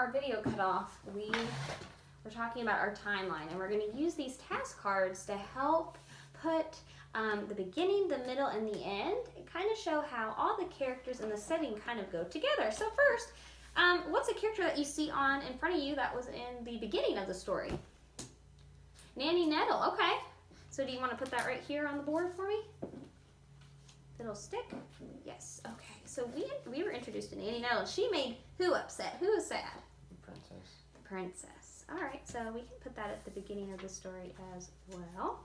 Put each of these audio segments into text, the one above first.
our video cut off, we were talking about our timeline, and we're going to use these task cards to help put the beginning, the middle, and the end, and kind of show how all the characters in the setting kind of go together. So first, what's a character that you see on in front of you that was in the beginning of the story? Nanny Nettle. Okay. So do you want to put that right here on the board for me? Little stick? Yes. Okay. So we were introduced to Nanny Nettle. She made who upset? Who was sad? The princess. The princess. All right. So we can put that at the beginning of the story as well.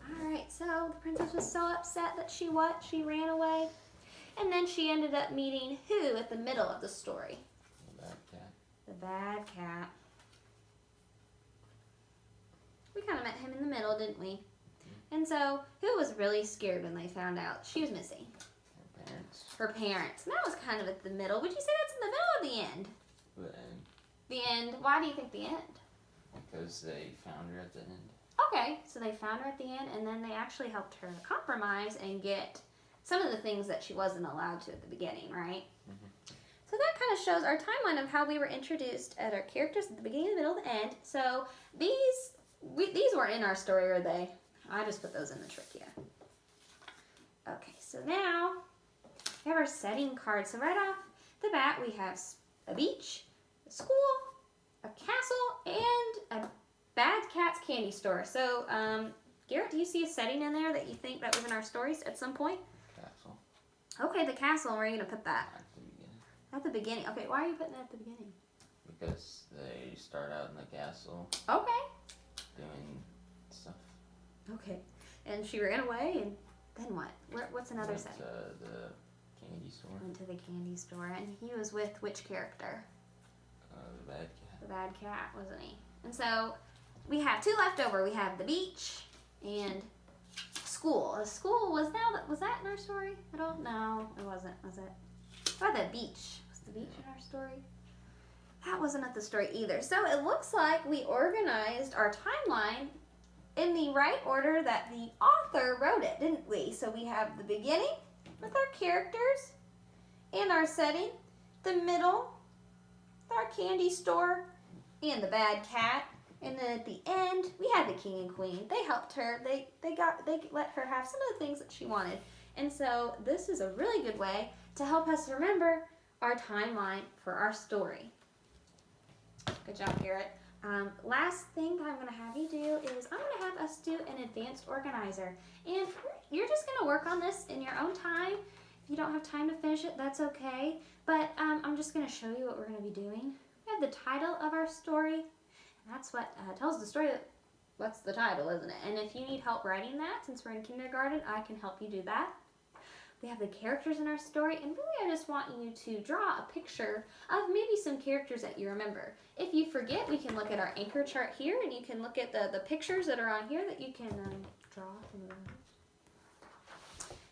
All right. So the princess was so upset that she what? She ran away. And then she ended up meeting who at the middle of the story? The bad cat. The bad cat. We kind of met him in the middle, didn't we? And so, who was really scared when they found out she was missing? Her parents. Her parents. And that was kind of at the middle. Would you say that's in the middle or the end? The end. The end. Why do you think the end? Because they found her at the end. Okay, so they found her at the end, and then they actually helped her compromise and get some of the things that she wasn't allowed to at the beginning, right? Mm-hmm. So that kind of shows our timeline of how we were introduced at our characters at the beginning, the middle, the end. So these weren't in our story, were they? I just put those in the trivia. Okay, so now we have our setting card. So right off the bat, we have a beach, a school, a castle, and a bad cat's candy store. So, Garrett, do you see a setting in there that you think that was in our stories at some point? Castle. Okay, the castle. Where are you going to put that? At the beginning. At the beginning. Okay, why are you putting that at the beginning? Because they start out in the castle. Okay. Doing stuff. Okay. And she ran away, and then what? What's another setting? The candy store. Went to the candy store, and he was with which character? The bad cat. The bad cat, wasn't he? And so we have two left over. We have the beach and school. The school was that in our story at all? No, it wasn't. Was it? Or the beach? Was the beach in our story? That wasn't at the story either. So it looks like we organized our timeline in the right order that the author wrote it, didn't we? So we have the beginning with our characters and our setting, the middle with our candy store and the bad cat, and then at the end we had the king and queen. They helped her. They let her have some of the things that she wanted. And so this is a really good way to help us remember our timeline for our story. Good job, Garrett. Last thing that I'm going to have you do is I'm going to have us do an advanced organizer. And you're just going to work on this in your own time. If you don't have time to finish it, that's okay. But I'm just going to show you what we're going to be doing. We have the title of our story. And that's what tells the story. What's the title, isn't it? And if you need help writing that, since we're in kindergarten, I can help you do that. We have the characters in our story, and really I just want you to draw a picture of maybe some characters that you remember. If you forget, we can look at our anchor chart here, and you can look at the pictures that are on here that you can draw.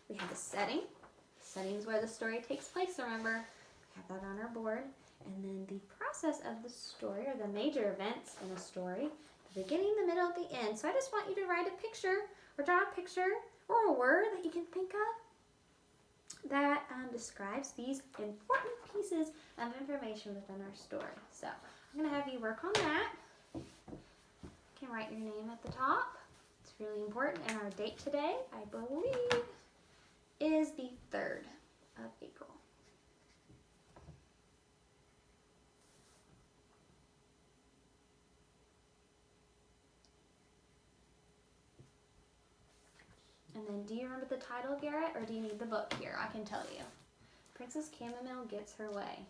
We have the setting. The setting is where the story takes place, remember. We have that on our board. And then the process of the story, or the major events in a story, the beginning, the middle, the end. So I just want you to write a picture, or draw a picture, or a word that you can think of that describes these important pieces of information within our story. So I'm going to have you work on that. You can write your name at the top. It's really important. And our date today, I believe, is the 3rd of April. And then, do you remember the title, Garrett, or do you need the book here? I can tell you. Princess Chamomile Gets Her Way.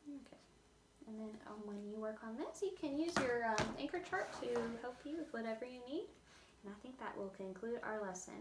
Okay. And then when you work on this, you can use your anchor chart to help you with whatever you need. And I think that will conclude our lesson.